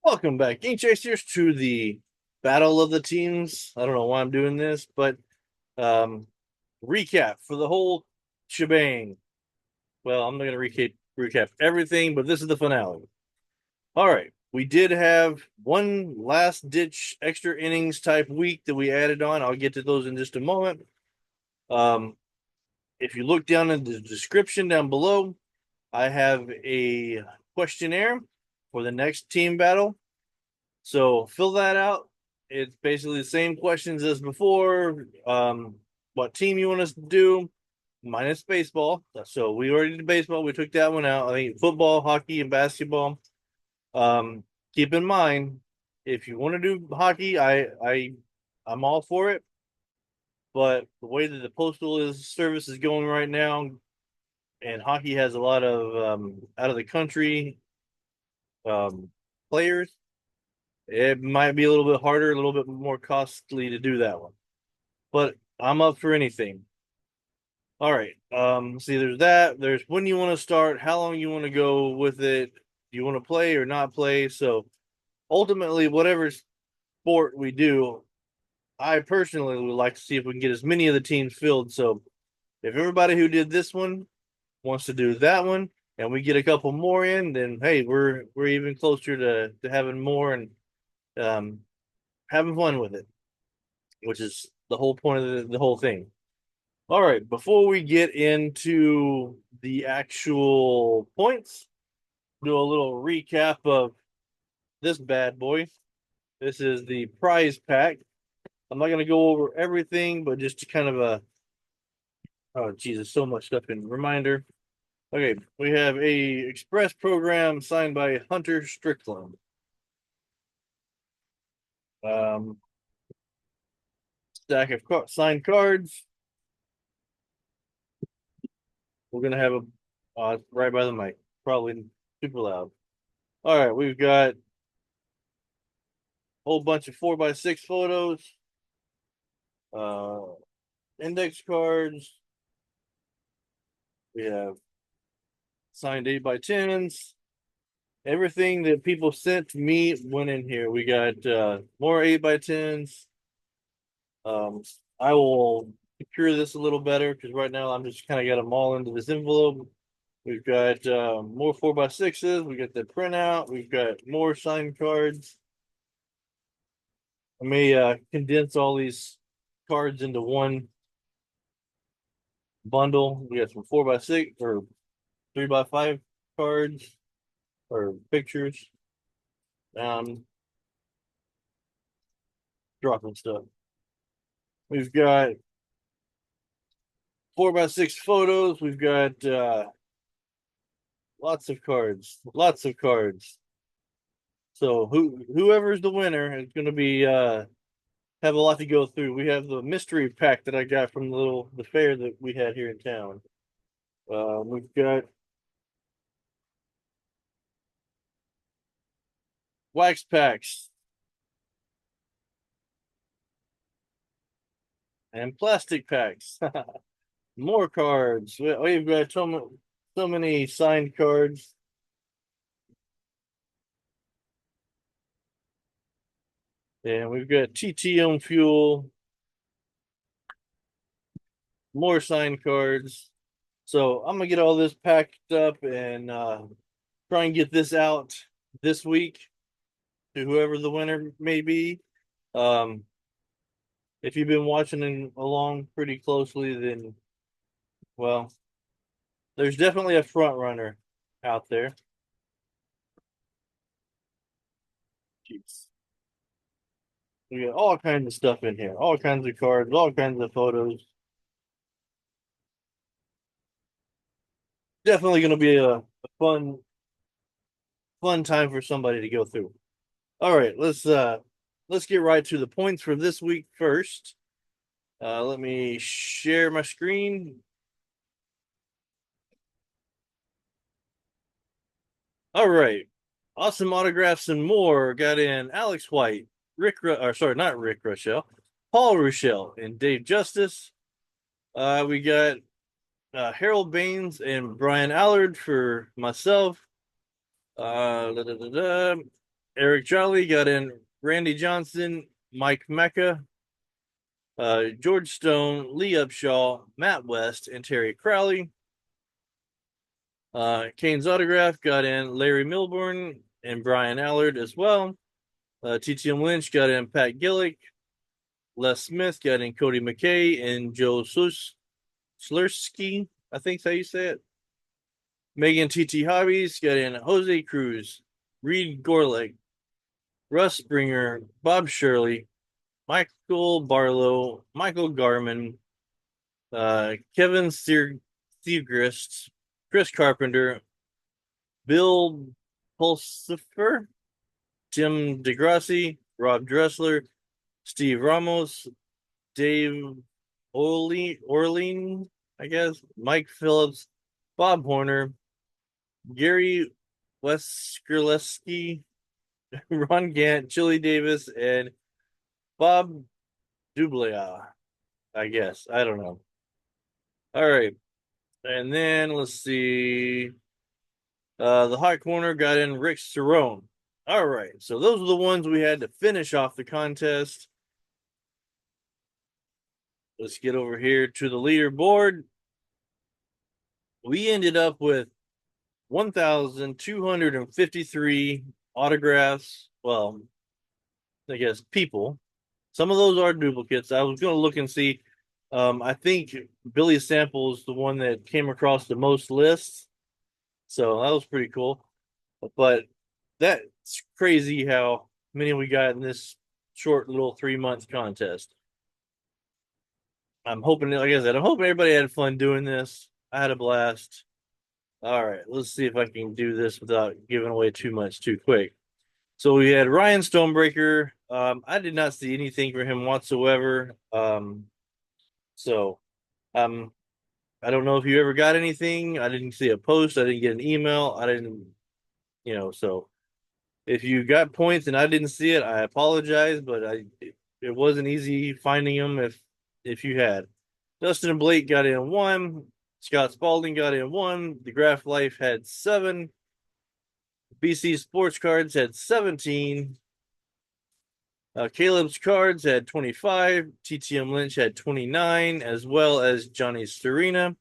Welcome back, Game Chasers, to the Battle of the Teams. I don't know why I'm doing this, but um, recap for the whole shebang. Well, I'm not going to recap everything, but this is the finale. All right, we did have one last ditch extra innings type week that we added on. I'll get to those in just a moment. Um, if you look down in the description down below, I have a questionnaire for the next team battle. So fill that out. It's basically the same questions as before. What team you want us to do, minus baseball. So we already did baseball. We took that one out. I think football, hockey, and basketball. Um, Keep in mind, if you want to do hockey, I'm all for it. But the way that the service is going right now, and hockey has a lot of out of the country um, players. It might be a little bit harder, a little bit more costly to do that one, but I'm up for anything. All right. See, there's that. There's when you want to start, how long you want to go with it. Do you want to play or not play? So ultimately, whatever sport we do, I personally would like to see if we can get as many of the teams filled. So if everybody who did this one wants to do that one, and we get a couple more in, then hey, we're even closer to having more and um, having fun with it, which is the whole point of the whole thing. All right, before we get into the actual points, do a little recap of this bad boy. This is the prize pack. I'm not going to go over everything, but just to kind of a oh Jesus, so much stuff in reminder. Okay, we have a express program signed by Hunter Strickland. Um, Stack of signed cards. We're gonna have a right by the mic, probably super loud. All right, we've got a whole bunch of 4x6 photos, uh, index cards. We have signed 8x10s. Everything that people sent to me went in here. We got more 8x10s. Um, I will secure this a little better because right now I'm just kind of got them all into this envelope. We've got more 4x6s. We got the printout. We've got more signed cards. I may condense all these cards into one bundle. We got some 4x6 or 3x5 cards or pictures. Um, Dropping stuff. We've got 4x6 photos. We've got lots of cards. Lots of cards. So whoever's the winner is going to be have a lot to go through. We have the mystery pack that I got from the fair that we had here in town. We've got wax packs and plastic packs. More cards. We've got so many signed cards. And we've got TT fuel, more signed cards. So I'm gonna get all this packed up and try and get this out this week to whoever the winner may be. Um, if you've been watching along pretty closely, then well, there's definitely a front runner out there. Jeez. We got all kinds of stuff in here, all kinds of cards, all kinds of photos. Definitely going to be a fun time for somebody to go through. All right, let's get right to the points for this week first. Let me share my screen. All right, awesome autographs and more. Got in Alex White, or sorry, not Rick Rochelle, Paul Rochelle, and Dave Justice. We got Harold Baines and Brian Allard for myself. Da, da, da, da. Eric Jolly got in Randy Johnson, Mike Mecca, George Stone, Lee Upshaw, Matt West, and Terry Crowley. Kane's autograph got in Larry Milburn and Brian Allard as well. TTM Lynch got in Pat Gillick. Les Smith got in Cody McKay and Joe Slursky. I think's how you say it. Megan TT Hobbies got in Jose Cruz, Reed Gorlick, Russ Springer, Bob Shirley, Michael Barlow, Michael Garman, Kevin Segrist, Chris Carpenter, Bill Pulsifer, Tim DeGrassi, Rob Dressler, Steve Ramos, Dave Orlean, I guess, Mike Phillips, Bob Horner, Gary Weskerleski, Ron Gant, Chili Davis, and Bob Dublea, I guess. I don't know. All right. And then let's see. The hot corner got in Rick Cerrone. All right. So those are the ones we had to finish off the contest. Let's get over here to the leaderboard. We ended up with 1,253 autographs. Well, I guess people. Some of those are duplicates. I was going to look and see. I think Billy Sample is the one that came across the most lists. So that was pretty cool. But that's crazy how many we got in this short little 3 month contest. I'm hoping, like I said, I'm hoping everybody had fun doing this. I had a blast. All right, let's see if I can do this without giving away too much too quick. So we had Ryan Stonebreaker. I did not see anything for him whatsoever. So um, I don't know if you ever got anything. I didn't see a post. I didn't get an email. I didn't, so if you got points and I didn't see it, I apologize, but it wasn't easy finding them if you had. Dustin and Blake got in one. Scott Spalding got in one. The Graph Life had 7. BC Sports Cards had 17. Caleb's Cards had 25. TTM Lynch had 29, as well as Johnny Serena.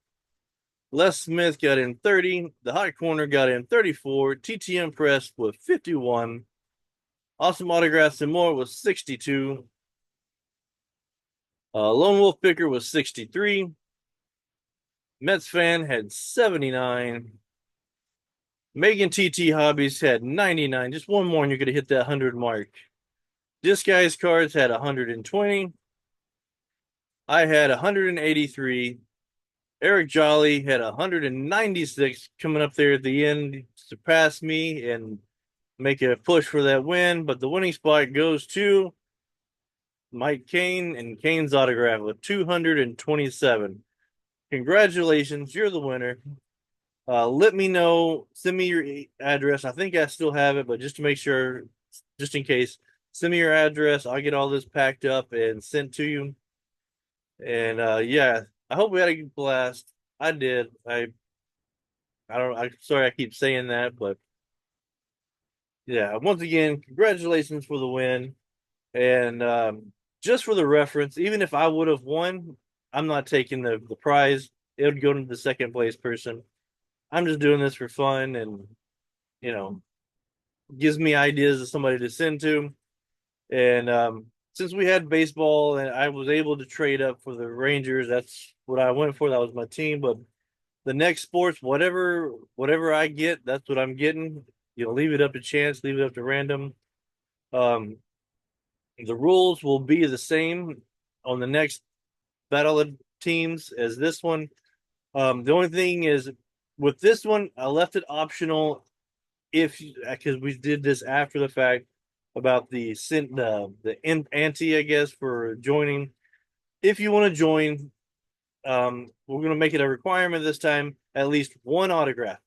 Les Smith got in 30. The Hot Corner got in 34. TTM Press with 51. Awesome Autographs and More was 62. Lone Wolf Picker was 63. Mets Fan had 79. Megan TT Hobbies had 99. Just one more and you're going to hit that 100 mark. Disguise Cards had 120. I had 183. Eric Jolly had 196 coming up there at the end, surpass me and make a push for that win. But the winning spot goes to Mike Kane and Kane's autograph with 227. Congratulations, you're the winner. Let me know, send me your address. I think I still have it, but just to make sure, just in case, send me your address. I'll get all this packed up and sent to you. And yeah, I hope we had a blast. I did. I'm sorry I keep saying that, but yeah, once again, congratulations for the win. And just for the reference, even if I would have won, I'm not taking the prize. It would go to the second place person. I'm just doing this for fun and, you know, gives me ideas of somebody to send to. And since we had baseball and I was able to trade up for the Rangers, that's what I went for. That was my team. But the next sports, whatever I get, that's what I'm getting. Leave it up to chance, leave it up to random. Um, the rules will be the same on the next battle of teams as this one. The only thing is with this one, I left it optional if because we did this after the fact about the ante, I guess, for joining. If you want to join, we're going to make it a requirement this time, at least one autograph.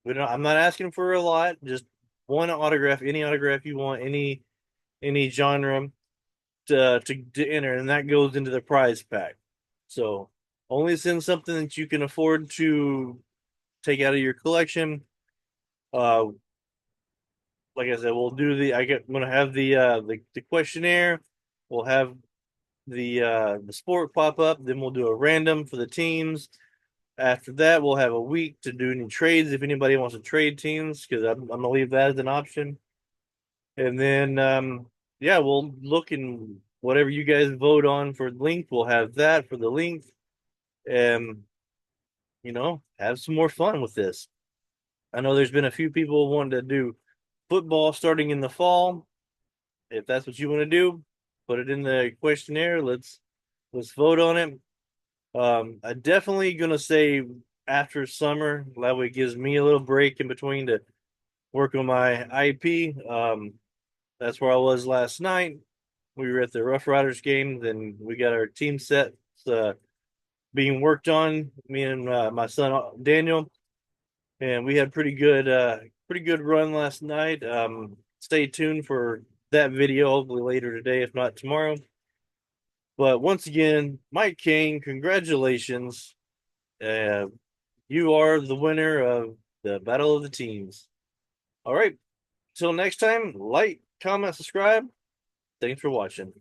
I'm not asking for a lot, just one autograph, any autograph you want, any genre to enter, and that goes into the prize pack. So only send something that you can afford to take out of your collection. Uh, like I said, we'll do I'm gonna have the questionnaire. We'll have the sport pop up. Then we'll do a random for the teams. After that, we'll have a week to do any trades if anybody wants to trade teams, because I'm gonna leave that as an option. And then yeah, we'll look and whatever you guys vote on for length, we'll have that for the length. And have some more fun with this. I know there's been a few people wanting to do football starting in the fall. If that's what you want to do, put it in the questionnaire. Let's vote on it. I definitely gonna say after summer. That way it gives me a little break in between to work on my IP. That's where I was last night. We were at the Rough Riders game. Then we got our team sets being worked on. Me and my son Daniel, and we had pretty good run last night. Stay tuned for that video hopefully later today, if not tomorrow. But once again, Mike Kane, congratulations. Uh, you are the winner of the Battle of the Teams. All right. Till next time, like, comment, subscribe. Thanks for watching.